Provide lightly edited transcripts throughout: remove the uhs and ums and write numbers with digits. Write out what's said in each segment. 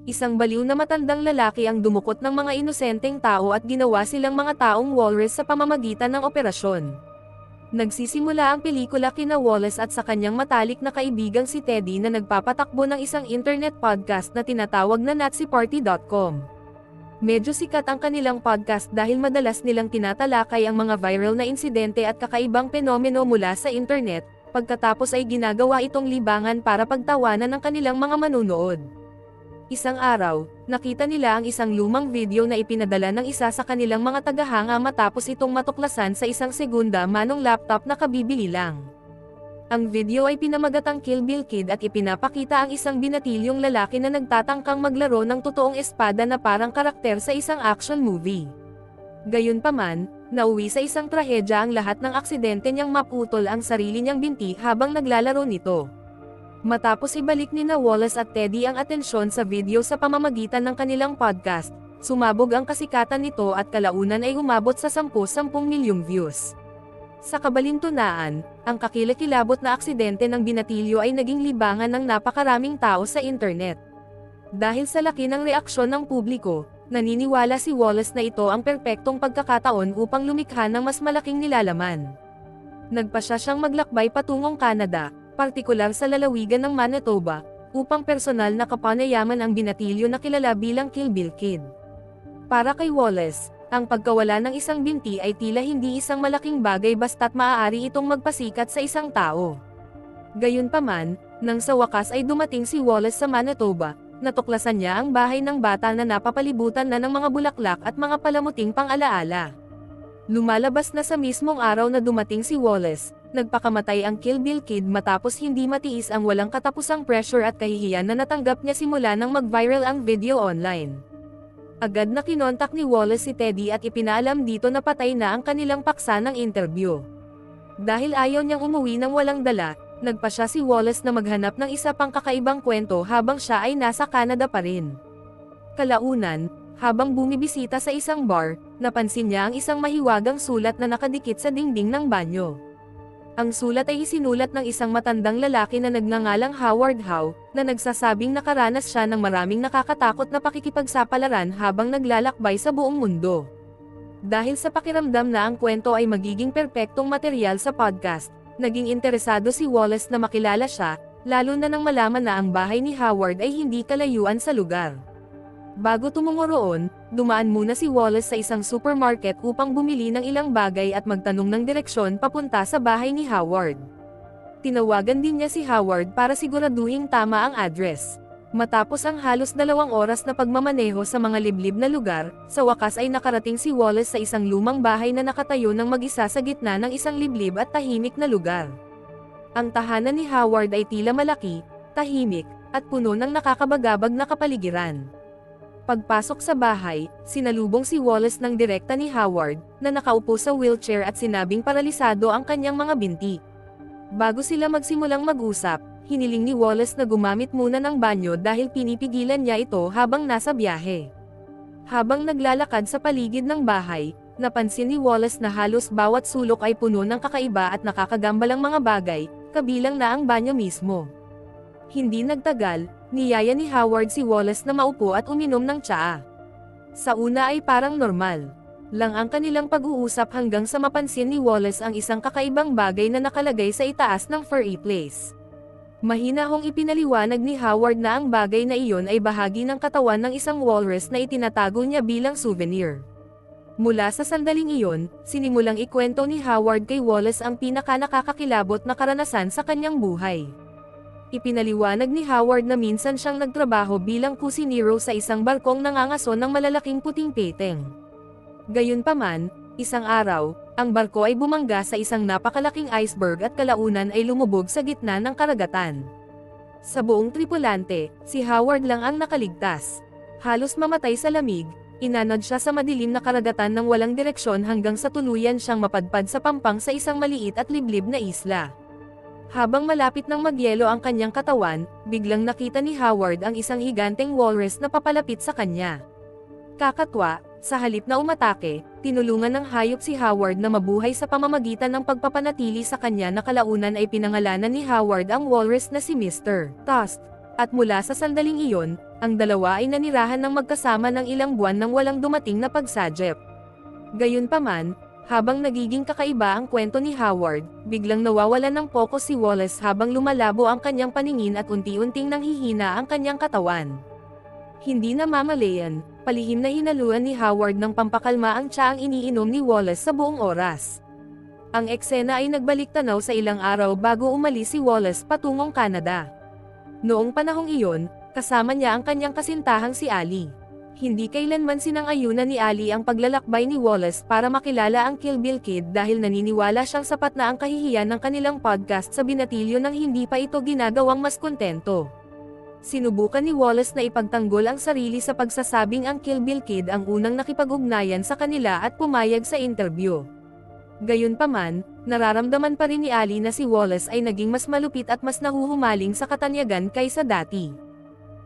Isang baliw na matandang lalaki ang dumukot ng mga inosenteng tao at ginawa silang mga taong walrus sa pamamagitan ng operasyon. Nagsisimula ang pelikula kina Wallace at sa kanyang matalik na kaibigang si Teddy na nagpapatakbo ng isang internet podcast na tinatawag na NaziParty.com. Medyo sikat ang kanilang podcast dahil madalas nilang tinatalakay ang mga viral na insidente at kakaibang penomeno mula sa internet, pagkatapos ay ginagawa itong libangan para pagtawanan ng kanilang mga manunood. Isang araw, nakita nila ang isang lumang video na ipinadala ng isa sa kanilang mga tagahanga matapos itong matuklasan sa isang segunda manong laptop na kabibili lang. Ang video ay pinamagatang Kill Bill Kid at ipinapakita ang isang binatilyong lalaki na nagtatangkang maglaro ng totoong espada na parang karakter sa isang action movie. Gayunpaman, nauwi sa isang trahedya ang lahat ng aksidente niyang maputol ang sarili niyang binti habang naglalaro nito. Matapos ibalik ni Wallace at Teddy ang atensyon sa video sa pamamagitan ng kanilang podcast, sumabog ang kasikatan nito at kalaunan ay umabot sa 10 milyong views. Sa kabalintunaan, ang kakilakilabot na aksidente ng binatilyo ay naging libangan ng napakaraming tao sa internet. Dahil sa laki ng reaksyon ng publiko, naniniwala si Wallace na ito ang perpektong pagkakataon upang lumikha ng mas malaking nilalaman. Nagpasya siyang maglakbay patungong Canada, partikular sa lalawigan ng Manitoba, upang personal na kapanayaman ang binatilyo na kilala bilang Kill Bill Kid. Para kay Wallace, ang pagkawala ng isang binti ay tila hindi isang malaking bagay basta't maaari itong magpasikat sa isang tao. Gayunpaman, nang sa wakas ay dumating si Wallace sa Manitoba, natuklasan niya ang bahay ng bata na napapalibutan na ng mga bulaklak at mga palamuting pang-alaala. Lumalabas na sa mismong araw na dumating si Wallace, nagpakamatay ang Kill Bill Kid matapos hindi matiis ang walang katapusang pressure at kahihiyan na natanggap niya simula nang mag-viral ang video online. Agad na kinontak ni Wallace si Teddy at ipinaalam dito na patay na ang kanilang paksa ng interview. Dahil ayaw niyang umuwi ng walang dala, nagpasya si Wallace na maghanap ng isa pang kakaibang kwento habang siya ay nasa Canada pa rin. Kalaunan, habang bumibisita sa isang bar, napansin niya ang isang mahiwagang sulat na nakadikit sa dingding ng banyo. Ang sulat ay isinulat ng isang matandang lalaki na nagngangalang Howard Howe, na nagsasabing nakaranas siya ng maraming nakakatakot na pakikipagsapalaran habang naglalakbay sa buong mundo. Dahil sa pakiramdam na ang kwento ay magiging perpektong material sa podcast, naging interesado si Wallace na makilala siya, lalo na nang malaman na ang bahay ni Howard ay hindi kalayuan sa lugar. Bago tumungo roon, dumaan muna si Wallace sa isang supermarket upang bumili ng ilang bagay at magtanong ng direksyon papunta sa bahay ni Howard. Tinawagan din niya si Howard para siguraduhing tama ang address. Matapos ang halos 2 oras na pagmamaneho sa mga liblib na lugar, sa wakas ay nakarating si Wallace sa isang lumang bahay na nakatayo ng mag-isa sa gitna ng isang liblib at tahimik na lugar. Ang tahanan ni Howard ay tila malaki, tahimik, at puno ng nakakabagabag na kapaligiran. Pagpasok sa bahay, sinalubong si Wallace ng direkta ni Howard, na nakaupo sa wheelchair at sinabing paralisado ang kanyang mga binti. Bago sila magsimulang mag-usap, hiniling ni Wallace na gumamit muna ng banyo dahil pinipigilan niya ito habang nasa biyahe. Habang naglalakad sa paligid ng bahay, napansin ni Wallace na halos bawat sulok ay puno ng kakaiba at nakakagambalang mga bagay, kabilang na ang banyo mismo. Hindi nagtagal, niyaya ni Howard si Wallace na maupo at uminom ng tsaa. Sa una ay parang normal lang ang kanilang pag-uusap hanggang sa mapansin ni Wallace ang isang kakaibang bagay na nakalagay sa itaas ng furry place. Mahinahong ipinaliwanag ni Howard na ang bagay na iyon ay bahagi ng katawan ng isang walrus na itinatago niya bilang souvenir. Mula sa sandaling iyon, sinimulang ikwento ni Howard kay Wallace ang pinaka-nakakakilabot na karanasan sa kanyang buhay. Ipinaliwanag ni Howard na minsan siyang nagtrabaho bilang kusinero sa isang barkong nangangason ng malalaking puting peteng. Gayunpaman, isang araw, ang barko ay bumangga sa isang napakalaking iceberg at kalaunan ay lumubog sa gitna ng karagatan. Sa buong tripulante, si Howard lang ang nakaligtas. Halos mamatay sa lamig, inanod siya sa madilim na karagatan ng walang direksyon hanggang sa tuluyan siyang mapadpad sa pampang sa isang maliit at liblib na isla. Habang malapit ng magyelo ang kanyang katawan, biglang nakita ni Howard ang isang higanteng walrus na papalapit sa kanya. Kakatwa, sa halip na umatake, tinulungan ng hayop si Howard na mabuhay sa pamamagitan ng pagpapanatili sa kanya na kalaunan ay pinangalanan ni Howard ang walrus na si Mr. Tusk. At mula sa sandaling iyon, Ang dalawa ay nanirahan ng magkasama ng ilang buwan nang walang dumating na pagsadyep. Gayunpaman, habang nagiging kakaiba ang kwento ni Howard, biglang nawawalan ng pokus si Wallace habang lumalabo ang kanyang paningin at unti-unting nanghihina ang kanyang katawan. Hindi na mamalayan, palihim na hinaluan ni Howard ng pampakalma ang tsaang iniinom ni Wallace sa buong oras. Ang eksena ay nagbalik-tanaw sa ilang araw bago umalis si Wallace patungong Canada. Noong panahong iyon, kasama niya ang kanyang kasintahang si Ali. Hindi kailanman sinang-ayunan ni Ali ang paglalakbay ni Wallace para makilala ang Kill Bill Kid dahil naniniwala siyang sapat na ang kahihiyan ng kanilang podcast sa binatilyo nang hindi pa ito ginagawang mas kontento. Sinubukan ni Wallace na ipagtanggol ang sarili sa pagsasabing ang Kill Bill Kid ang unang nakipag-ugnayan sa kanila at pumayag sa interview. Gayunpaman, nararamdaman pa rin ni Ali na si Wallace ay naging mas malupit at mas nahuhumaling sa katanyagan kaysa dati.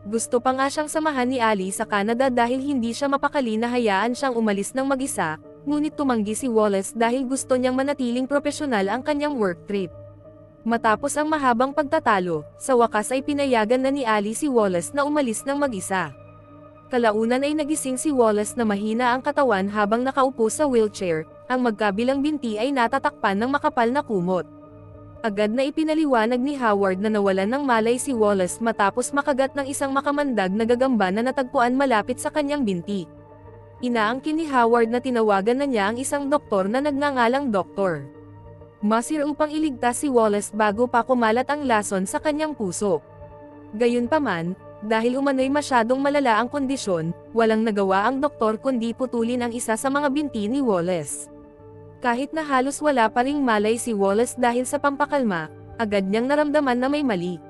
Gusto pa nga siyang samahan ni Ali sa Canada dahil hindi siya mapakali na hayaan siyang umalis ng mag-isa, ngunit tumanggi si Wallace dahil gusto niyang manatiling propesyonal ang kanyang work trip. Matapos ang mahabang pagtatalo, sa wakas ay pinayagan na ni Ali si Wallace na umalis ng mag-isa. Kalaunan ay nagising si Wallace na mahina ang katawan habang nakaupo sa wheelchair, ang magkabilang binti ay natatakpan ng makapal na kumot. Agad na ipinaliwanag ni Howard na nawalan ng malay si Wallace matapos makagat ng isang makamandag na gagamba na natagpuan malapit sa kanyang binti. Inaangkin ni Howard na tinawagan na niya ang isang doktor na nagngangalang Dr. Masir upang iligtas si Wallace bago pa kumalat ang lason sa kanyang puso. Gayunpaman, dahil umano'y masyadong malala ang kondisyon, walang nagawa ang doktor kundi putulin ang isa sa mga binti ni Wallace. Kahit na halos wala pa ring malay si Wallace dahil sa pampakalma, agad niyang naramdaman na may mali.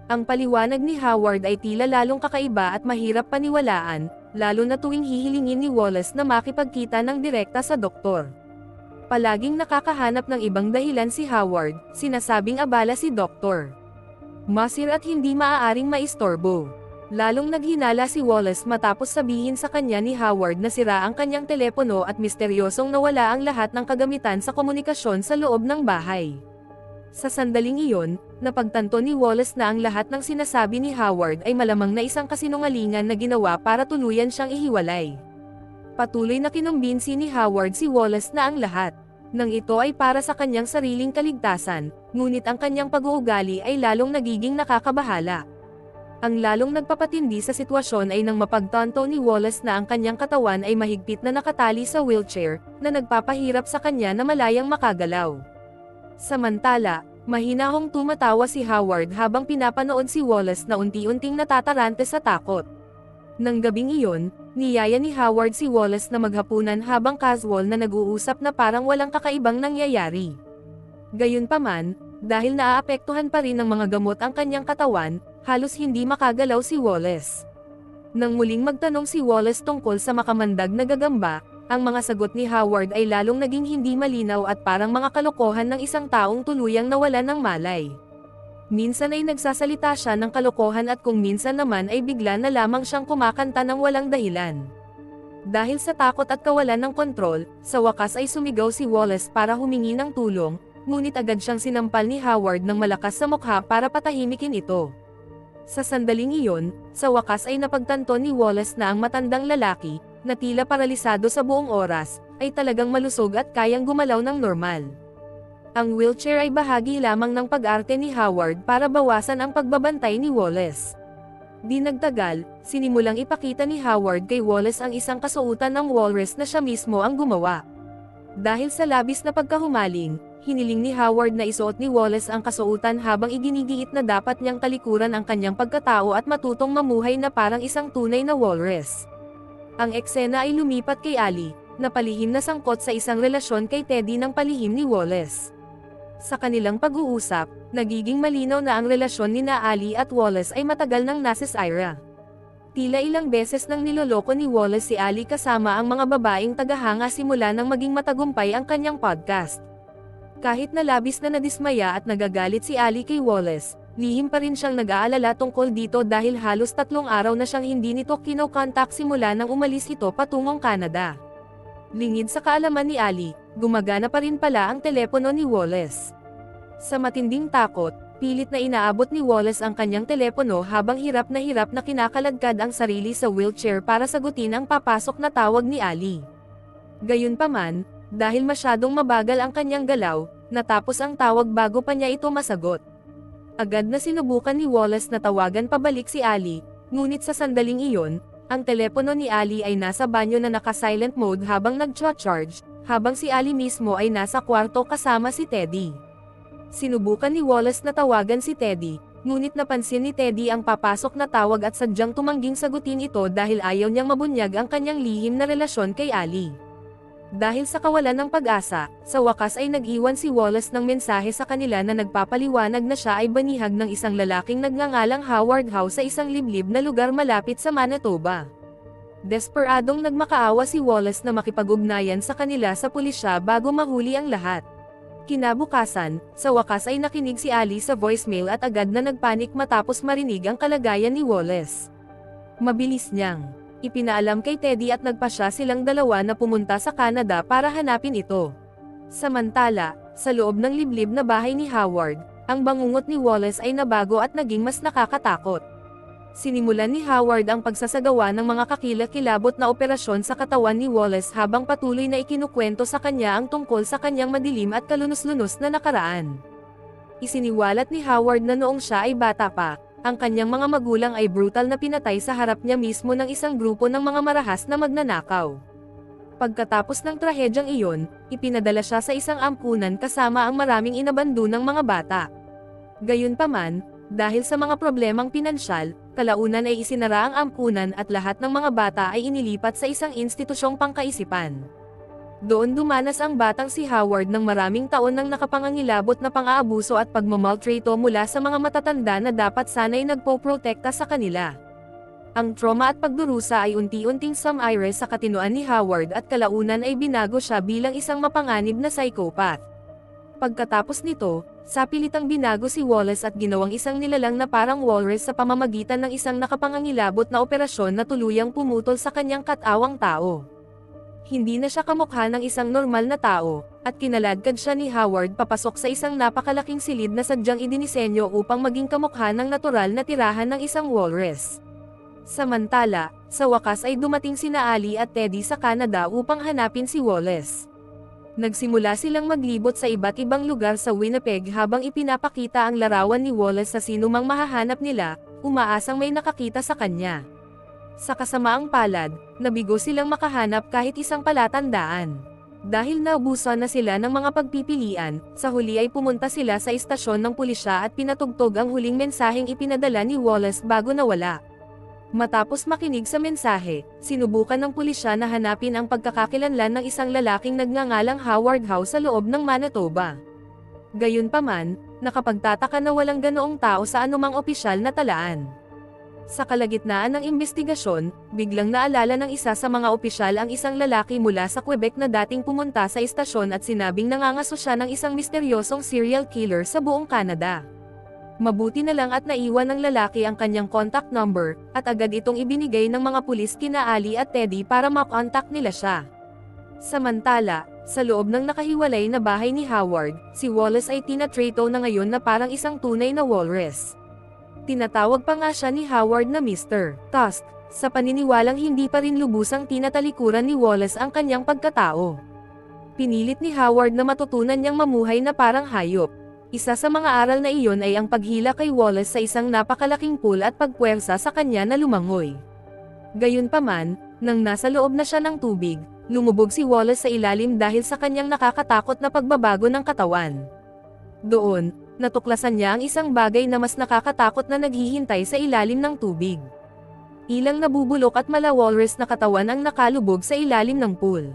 Ang paliwanag ni Howard ay tila lalong kakaiba at mahirap paniwalaan, lalo na tuwing hihilingin ni Wallace na makipagkita ng direkta sa doktor. Palaging nakakahanap ng ibang dahilan si Howard, sinasabing abala si Dr. Masir at hindi maaaring maistorbo. Lalong naghinala si Wallace matapos sabihin sa kanya ni Howard na sira ang kanyang telepono at misteryosong nawala ang lahat ng kagamitan sa komunikasyon sa loob ng bahay. Sa sandaling iyon, napagtanto ni Wallace na ang lahat ng sinasabi ni Howard ay malamang na isang kasinungalingan na ginawa para tuluyan siyang ihiwalay. Patuloy na kinumbinsi ni Howard si Wallace na ang lahat nang ito ay para sa kanyang sariling kaligtasan, ngunit ang kanyang pag-uugali ay lalong nagiging nakakabahala. Ang lalong nagpapatindi sa sitwasyon ay nang mapagtanto ni Wallace na ang kanyang katawan ay mahigpit na nakatali sa wheelchair, na nagpapahirap sa kanya na malayang makagalaw. Samantala, mahinahong tumatawa si Howard habang pinapanood si Wallace na unti-unting natatarante sa takot. Nang gabing iyon, niyaya ni Howard si Wallace na maghapunan habang casual na nag-uusap na parang walang kakaibang nangyayari. Gayunpaman, dahil naaapektuhan pa rin ng mga gamot ang kanyang katawan, halos hindi makagalaw si Wallace. Nang muling magtanong si Wallace tungkol sa makamandag na gagamba, ang mga sagot ni Howard ay lalong naging hindi malinaw at parang mga kalokohan ng isang taong tuluyang nawalan ng malay. Minsan ay nagsasalita siya ng kalokohan at kung minsan naman ay bigla na lamang siyang kumakanta ng walang dahilan. Dahil sa takot at kawalan ng kontrol, sa wakas ay sumigaw si Wallace para humingi ng tulong, ngunit agad siyang sinampal ni Howard ng malakas sa mukha para patahimikin ito. Sa sandaling iyon, sa wakas ay napagtanto ni Wallace na ang matandang lalaki, na tila paralisado sa buong oras, ay talagang malusog at kayang gumalaw ng normal. Ang wheelchair ay bahagi lamang ng pag-arte ni Howard para bawasan ang pagbabantay ni Wallace. Di nagtagal, sinimulang ipakita ni Howard kay Wallace ang isang kasuotan ng walrus na siya mismo ang gumawa. Dahil sa labis na pagkahumaling, hiniling ni Howard na isuot ni Wallace ang kasuotan habang iginigiit na dapat niyang talikuran ang kanyang pagkatao at matutong mamuhay na parang isang tunay na walrus. Ang eksena ay lumipat kay Ali, na palihim na sangkot sa isang relasyon kay Teddy ng palihim ni Wallace. Sa kanilang pag-uusap, nagiging malinaw na ang relasyon ni Ali at Wallace ay matagal nang nasisira. Tila ilang beses nang niloloko ni Wallace si Ali kasama ang mga babaeng tagahanga simula nang maging matagumpay ang kanyang podcast. Kahit na labis na nadismaya at nagagalit si Ali kay Wallace, lihim pa rin siyang nag-aalala tungkol dito dahil halos 3 araw na siyang hindi nito kinokontak simula nang umalis ito patungong Canada. Lingid sa kaalaman ni Ali, gumagana pa rin pala ang telepono ni Wallace. Sa matinding takot, Pilit na inaabot ni Wallace ang kanyang telepono habang hirap na kinakaladkad ang sarili sa wheelchair para sagutin ang papasok na tawag ni Ali. Gayunpaman, dahil masyadong mabagal ang kanyang galaw, natapos ang tawag bago pa niya ito masagot. Agad na sinubukan ni Wallace na tawagan pabalik si Ali, ngunit sa sandaling iyon, ang telepono ni Ali ay nasa banyo na naka-silent mode habang nag-charge, habang si Ali mismo ay nasa kwarto kasama si Teddy. Sinubukan ni Wallace na tawagan si Teddy, ngunit napansin ni Teddy ang papasok na tawag at sadyang tumangging sagutin ito dahil ayaw niyang mabunyag ang kanyang lihim na relasyon kay Ali. Dahil sa kawalan ng pag-asa, sa wakas ay nag-iwan si Wallace ng mensahe sa kanila na nagpapaliwanag na siya ay banihag ng isang lalaking nagngangalang Howard Howe sa isang liblib na lugar malapit sa Manitoba. Desperadong nagmakaawa si Wallace na makipag-ugnayan sa kanila sa pulisya bago mahuli ang lahat. Kinabukasan, sa wakas ay nakinig si Ali sa voicemail at agad na nagpanik matapos marinig ang kalagayan ni Wallace. Mabilis niyang ipinaalam kay Teddy at nagpasya silang dalawa na pumunta sa Canada para hanapin ito. Samantala, sa loob ng liblib na bahay ni Howard, ang bangungot ni Wallace ay nabago at naging mas nakakatakot. Sinimulan ni Howard ang pagsasagawa ng mga kakilakilabot na operasyon sa katawan ni Wallace habang patuloy na ikinukwento sa kanya ang tungkol sa kanyang madilim at kalunos-lunos na nakaraan. Isiniwalat ni Howard na noong siya ay bata pa, ang kanyang mga magulang ay brutal na pinatay sa harap niya mismo ng isang grupo ng mga marahas na magnanakaw. Pagkatapos ng trahedyang iyon, ipinadala siya sa isang ampunan kasama ang maraming inabandonang mga bata. Gayunpaman, dahil sa mga problemang pinansyal, kalaunan ay isinara ang ampunan at lahat ng mga bata ay inilipat sa isang institusyong pangkaisipan. Doon dumanas ang batang si Howard ng maraming taon ng nakapangangilabot na pang-aabuso at pagmamaltrato mula sa mga matatanda na dapat sana'y nagpoprotekta sa kanila. Ang trauma at pagdurusa ay unti-unting sumire sa katinoan ni Howard at kalaunan ay binago siya bilang isang mapanganib na psychopath. Pagkatapos nito, sapilitang binago si Wallace at ginawang isang nilalang na parang walrus sa pamamagitan ng isang nakapangangilabot na operasyon na tuluyang pumutol sa kanyang katawang tao. Hindi na siya kamukha ng isang normal na tao, at kinaladkad siya ni Howard papasok sa isang napakalaking silid na sadyang idinisenyo upang maging kamukha ng natural na tirahan ng isang walrus. Samantala, sa wakas ay dumating sina Ali at Teddy sa Canada upang hanapin si Wallace. Nagsimula silang maglibot sa iba't ibang lugar sa Winnipeg habang ipinapakita ang larawan ni Wallace sa sinumang mahahanap nila, umaasang may nakakita sa kanya. Sa kasamaang palad, nabigo silang makahanap kahit isang palatandaan. Dahil naubusan na sila ng mga pagpipilian, sa huli ay pumunta sila sa istasyon ng pulisya at pinatugtog ang huling mensaheng ipinadala ni Wallace bago nawala. Matapos makinig sa mensahe, sinubukan ng pulisya na hanapin ang pagkakakilanlan ng isang lalaking nagngangalang Howard Howe sa loob ng Manitoba. Gayunpaman, nakapagtataka na walang ganoong tao sa anumang opisyal na talaan. Sa kalagitnaan ng imbestigasyon, biglang naalala ng isa sa mga opisyal ang isang lalaki mula sa Quebec na dating pumunta sa istasyon at sinabing nangangaso siya ng isang misteryosong serial killer sa buong Canada. Mabuti na lang at naiwan ng lalaki ang kanyang contact number, at agad itong ibinigay ng mga pulis kina Ali at Teddy para makontak nila siya. Samantala, sa loob ng nakahiwalay na bahay ni Howard, si Wallace ay tinatrato na ngayon na parang isang tunay na walrus. Tinatawag pa nga siya ni Howard na Mr. Tusk, sa paniniwalang hindi pa rin lubusang tinatalikuran ni Wallace ang kanyang pagkatao. Pinilit ni Howard na matutunan niyang mamuhay na parang hayop. Isa sa mga aral na iyon ay ang paghila kay Wallace sa isang napakalaking pool at pagpuwersa sa kanya na lumangoy. Gayunpaman, nang nasa loob na siya ng tubig, lumubog si Wallace sa ilalim dahil sa kanyang nakakatakot na pagbabago ng katawan. Doon, natuklasan niya ang isang bagay na mas nakakatakot na naghihintay sa ilalim ng tubig. Ilang nabubulok at mala-walrus na katawan ang nakalubog sa ilalim ng pool.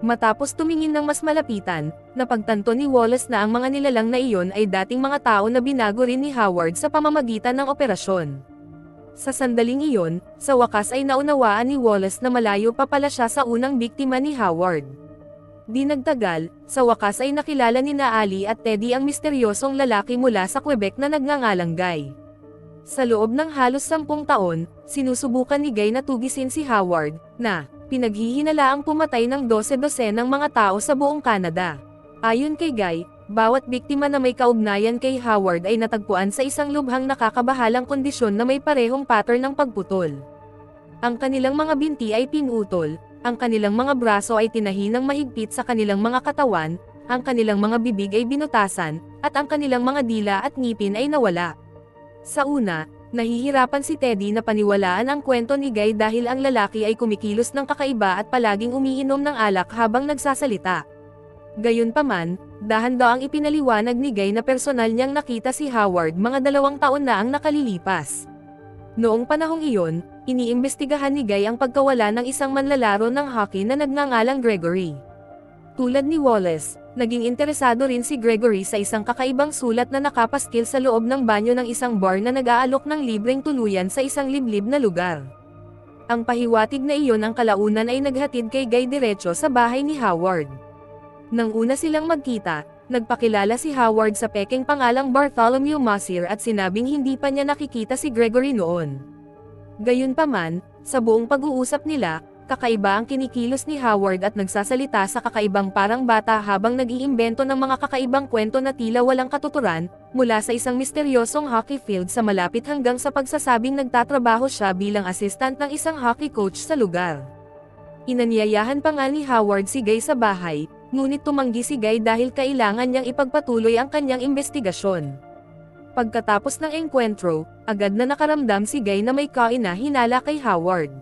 Matapos tumingin ng mas malapitan, napagtanto ni Wallace na ang mga nilalang na iyon ay dating mga tao na binago rin ni Howard sa pamamagitan ng operasyon. Sa sandaling iyon, sa wakas ay naunawaan ni Wallace na malayo pa pala siya sa unang biktima ni Howard. Di nagtagal, sa wakas ay nakilala ni Ali at Teddy ang misteryosong lalaki mula sa Quebec na nagngangalang Guy. Sa loob ng halos 10 taon, sinusubukan ni Guy na tugisin si Howard, na pinaghihinalaang pumatay ng 12 ng mga tao sa buong Canada. Ayon kay Guy, Bawat biktima na may kaugnayan kay Howard ay natagpuan sa isang lubhang nakakabahalang kondisyon na may parehong pattern ng pagputol. Ang kanilang mga binti ay pinutol, ang kanilang mga braso ay tinahi ng mahigpit sa kanilang mga katawan, ang kanilang mga bibig ay binutasan, at ang kanilang mga dila at ngipin ay nawala. Sa una, nahihirapan si Teddy na paniwalaan ang kwento ni Guy dahil ang lalaki ay kumikilos ng kakaiba at palaging umiinom ng alak habang nagsasalita. Gayunpaman, dahan daw ang ipinaliwanag ni Guy na personal niyang nakita si Howard mga 2 taon na ang nakalilipas. Noong panahong iyon, iniimbestigahan ni Guy ang pagkawala ng isang manlalaro ng hockey na nagngangalang Gregory. Tulad ni Wallace, naging interesado rin si Gregory sa isang kakaibang sulat na nakapaskil sa loob ng banyo ng isang bar na nag-aalok ng libreng tuluyan sa isang liblib na lugar. Ang pahiwatig na iyon ang kalaunan ay naghatid kay Guy diretso sa bahay ni Howard. Nang una silang magkita, nagpakilala si Howard sa pekeng pangalang Bartholomew Masir at sinabing hindi pa niya nakikita si Gregory noon. Gayunpaman, sa buong pag-uusap nila, kakaiba ang kinikilos ni Howard at nagsasalita sa kakaibang parang bata habang nag-iimbento ng mga kakaibang kwento na tila walang katuturan, mula sa isang misteryosong hockey field sa malapit hanggang sa pagsasabing nagtatrabaho siya bilang assistant ng isang hockey coach sa lugar. Inanyayahan pa nga ni Howard si Guy sa bahay, ngunit tumanggi si Guy dahil kailangan niyang ipagpatuloy ang kanyang investigasyon. Pagkatapos ng engkwentro, agad na nakaramdam si Guy na may kaina-hinala kay Howard.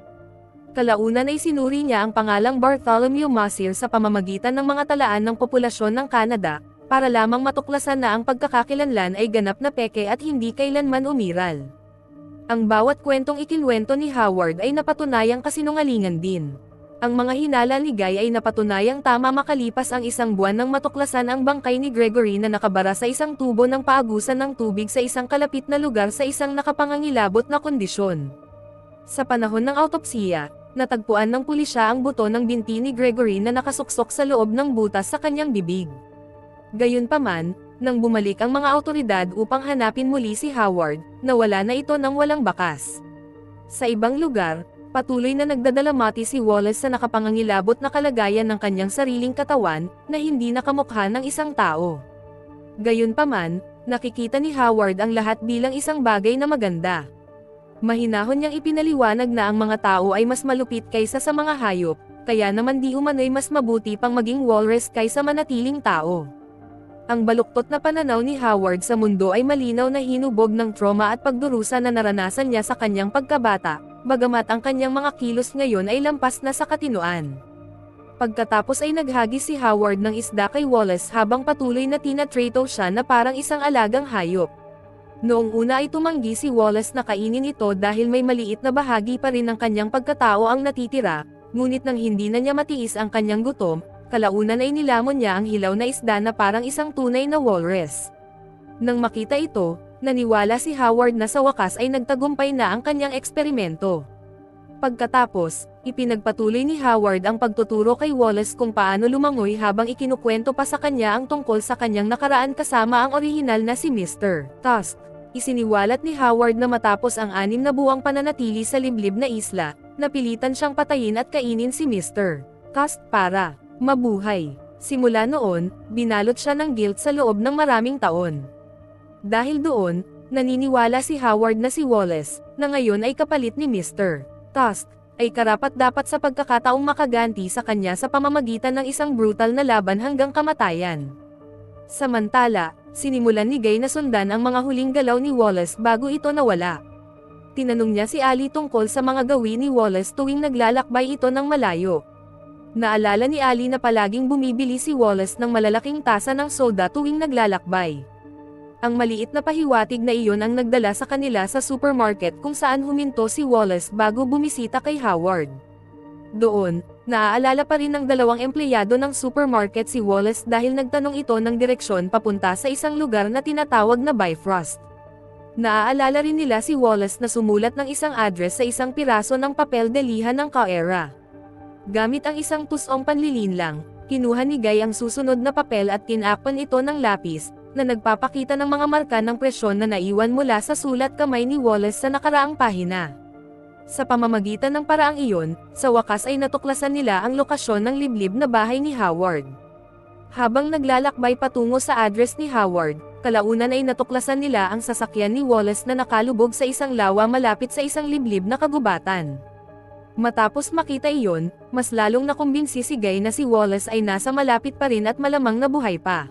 Kalaunan ay sinuri niya ang pangalang Bartholomew Masir sa pamamagitan ng mga talaan ng populasyon ng Canada, para lamang matuklasan na ang pagkakakilanlan ay ganap na peke at hindi kailanman umiral. Ang bawat kwentong ikinwento ni Howard ay napatunayang kasinungalingan din. Ang mga hinala ni Guy ay napatunayang tama makalipas ang 1 buwan nang matuklasan ang bangkay ni Gregory na nakabara sa isang tubo ng paagusan ng tubig sa isang kalapit na lugar sa isang nakapangangilabot na kondisyon. Sa panahon ng autopsiya, natagpuan ng pulisya ang buto ng binti ni Gregory na nakasuksok sa loob ng butas sa kanyang bibig. Gayunpaman, nang bumalik ang mga awtoridad upang hanapin muli si Howard, nawala na ito ng walang bakas. Sa ibang lugar, patuloy na nagdadalamati si Wallace sa nakapangangilabot na kalagayan ng kanyang sariling katawan, na hindi nakamukha ng isang tao. Gayunpaman, nakikita ni Howard ang lahat bilang isang bagay na maganda. Mahinahon niyang ipinaliwanag na ang mga tao ay mas malupit kaysa sa mga hayop, kaya naman di umano'y mas mabuti pang maging walrus kaysa manatiling tao. Ang baluktot na pananaw ni Howard sa mundo ay malinaw na hinubog ng trauma at pagdurusa na naranasan niya sa kanyang pagkabata, bagamat ang kanyang mga kilos ngayon ay lampas na sa katinuan. Pagkatapos ay naghagis si Howard ng isda kay Wallace habang patuloy na tinatrato siya na parang isang alagang hayop. Noong una ay tumanggi si Wallace na kainin ito dahil may maliit na bahagi pa rin ng kanyang pagkatao ang natitira, ngunit nang hindi na niya matiis ang kanyang gutom, kalaunan ay nilamon niya ang hilaw na isda na parang isang tunay na walrus. Nang makita ito, naniwala si Howard na sa wakas ay nagtagumpay na ang kanyang eksperimento. Pagkatapos, ipinagpatuloy ni Howard ang pagtuturo kay Wallace kung paano lumangoy habang ikinukwento pa sa kanya ang tungkol sa kanyang nakaraan kasama ang orihinal na si Mr. Tusk. Isiniwalat ni Howard na matapos ang 6 na buwang pananatili sa liblib na isla, napilitan siyang patayin at kainin si Mr. Tusk para mabuhay. Simula noon, binalot siya ng guilt sa loob ng maraming taon. Dahil doon, naniniwala si Howard na si Wallace, na ngayon ay kapalit ni Mr. Tusk, ay karapat-dapat sa pagkakataong makaganti sa kanya sa pamamagitan ng isang brutal na laban hanggang kamatayan. Samantala, sinimulan ni Guy na sundan ang mga huling galaw ni Wallace bago ito nawala. Tinanong niya si Ali tungkol sa mga gawin ni Wallace tuwing naglalakbay ito ng malayo. Naalala ni Ali na palaging bumibili si Wallace ng malalaking tasa ng soda tuwing naglalakbay. Ang maliit na pahiwatig na iyon ang nagdala sa kanila sa supermarket kung saan huminto si Wallace bago bumisita kay Howard. Doon, naaalala pa rin ng 2 empleyado ng supermarket si Wallace dahil nagtanong ito ng direksyon papunta sa isang lugar na tinatawag na Bifrost. Naaalala rin nila si Wallace na sumulat ng isang address sa isang piraso ng papel de liha ng Caera. Gamit ang isang tusong panlilinlang, kinuha ni Guy ang susunod na papel at tinakpan ito ng lapis, na nagpapakita ng mga marka ng presyon na naiwan mula sa sulat kamay ni Wallace sa nakaraang pahina. Sa pamamagitan ng paraang iyon, sa wakas ay natuklasan nila ang lokasyon ng liblib na bahay ni Howard. Habang naglalakbay patungo sa address ni Howard, kalaunan ay natuklasan nila ang sasakyan ni Wallace na nakalubog sa isang lawa malapit sa isang liblib na kagubatan. Matapos makita iyon, mas lalong nakumbinsi si Guy na si Wallace ay nasa malapit pa rin at malamang na buhay pa.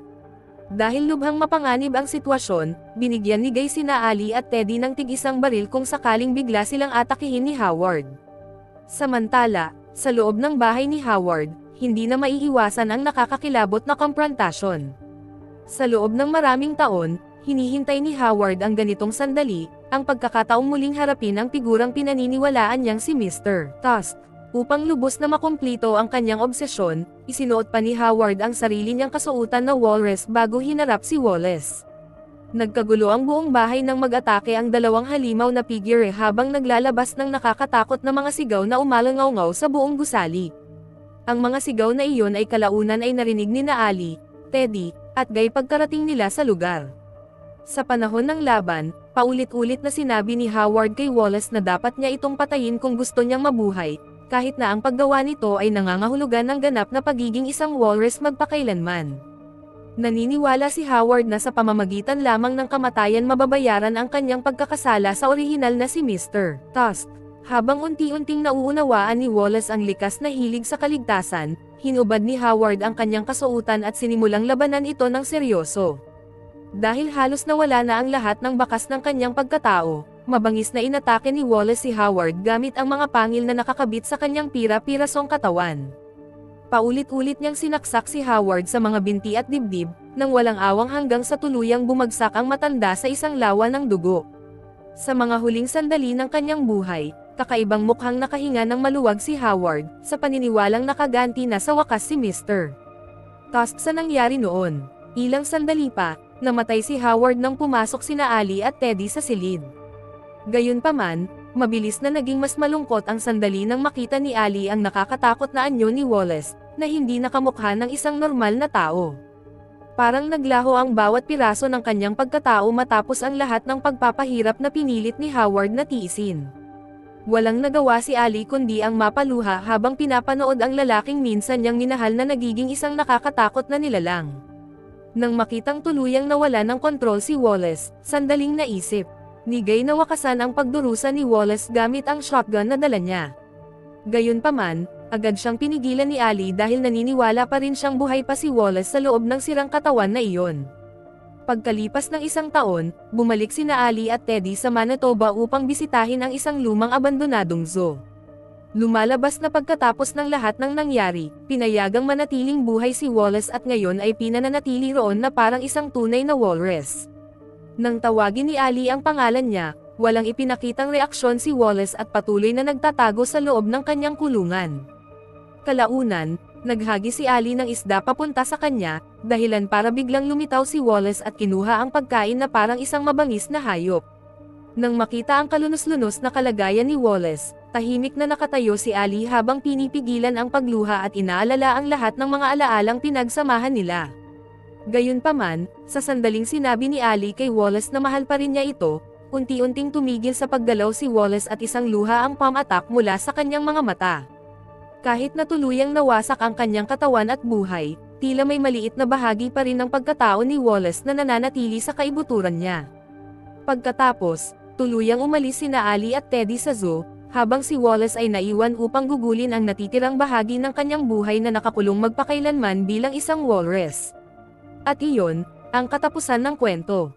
Dahil lubhang mapanganib ang sitwasyon, binigyan ni Guy sina Ali at Teddy ng tig-isang baril kung sakaling bigla silang atakihin ni Howard. Samantala, sa loob ng bahay ni Howard, hindi na maiiwasan ang nakakakilabot na komprontasyon. Sa loob ng maraming taon, hinihintay ni Howard ang ganitong sandali, ang pagkakataong muling harapin ang figurang pinaniniwalaan niyang si Mr. Tusk. Upang lubos na makumplito ang kanyang obsesyon, isinuot pa ni Howard ang sarili niyang kasuotan na walrus bago hinarap si Wallace. Nagkagulo ang buong bahay nang mag-atake ang dalawang halimaw na figure habang naglalabas ng nakakatakot na mga sigaw na umalangaw-ngaw sa buong gusali. Ang mga sigaw na iyon ay kalaunan ay narinig ni na Ali, Teddy, at Guy pagkarating nila sa lugar. Sa panahon ng laban, paulit-ulit na sinabi ni Howard kay Wallace na dapat niya itong patayin kung gusto niyang mabuhay, kahit na ang paggawa nito ay nangangahulugan ng ganap na pagiging isang walrus magpakailanman. Naniniwala si Howard na sa pamamagitan lamang ng kamatayan mababayaran ang kanyang pagkakasala sa orihinal na si Mr. Tusk. Habang unti-unting nauunawaan ni Wallace ang likas na hilig sa kaligtasan, hinubad ni Howard ang kanyang kasuotan at sinimulang labanan ito ng seryoso. Dahil halos nawala na ang lahat ng bakas ng kanyang pagkatao, mabangis na inatake ni Wallace si Howard gamit ang mga pangil na nakakabit sa kanyang pira-pirasong katawan. Paulit-ulit niyang sinaksak si Howard sa mga binti at dibdib, nang walang awang hanggang sa tuluyang bumagsak ang matanda sa isang lawa ng dugo. Sa mga huling sandali ng kanyang buhay, kakaibang mukhang nakahinga ng maluwag si Howard, sa paniniwalang nakaganti na sa wakas si Mr. Tusk sa nangyari noon. Ilang sandali pa, namatay si Howard nang pumasok sina Ali at Teddy sa silid. Gayunpaman, mabilis na naging mas malungkot ang sandali nang makita ni Ali ang nakakatakot na anyo ni Wallace, na hindi nakamukha ng isang normal na tao. Parang naglaho ang bawat piraso ng kanyang pagkatao matapos ang lahat ng pagpapahirap na pinilit ni Howard na tiisin. Walang nagawa si Ali kundi ang mapaluha habang pinapanood ang lalaking minsan niyang minahal na nagiging isang nakakatakot na nilalang. Nang makitang tuluyang nawala ng kontrol si Wallace, sandaling naisip ni Guy na wakasan ang pagdurusa ni Wallace gamit ang shotgun na dala niya. Gayunpaman, agad siyang pinigilan ni Ali dahil naniniwala pa rin siyang buhay pa si Wallace sa loob ng sirang katawan na iyon. Pagkalipas ng isang taon, bumalik sina Ali at Teddy sa Manitoba upang bisitahin ang isang lumang abandonadong zoo. Lumalabas na pagkatapos ng lahat ng nangyari, pinayagang manatiling buhay si Wallace at ngayon ay pinananatili roon na parang isang tunay na walrus. Nang tawagin ni Ali ang pangalan niya, walang ipinakitang reaksyon si Wallace at patuloy na nagtatago sa loob ng kanyang kulungan. Kalaunan, naghagi si Ali ng isda papunta sa kanya, dahilan para biglang lumitaw si Wallace at kinuha ang pagkain na parang isang mabangis na hayop. Nang makita ang kalunos-lunos na kalagayan ni Wallace, tahimik na nakatayo si Ali habang pinipigilan ang pagluha at inaalala ang lahat ng mga alaalang pinagsamahan nila. Gayunpaman, sa sandaling sinabi ni Ali kay Wallace na mahal pa rin niya ito, unti-unting tumigil sa paggalaw si Wallace at isang luha ang palm attack mula sa kanyang mga mata. Kahit na tuluyang nawasak ang kanyang katawan at buhay, tila may maliit na bahagi pa rin ng pagkatao ni Wallace na nananatili sa kaibuturan niya. Pagkatapos, tuluyang umalis sina Ali at Teddy sa zoo, habang si Wallace ay naiwan upang gugulin ang natitirang bahagi ng kanyang buhay na nakakulong magpakailanman bilang isang walrus. At iyon, ang katapusan ng kwento.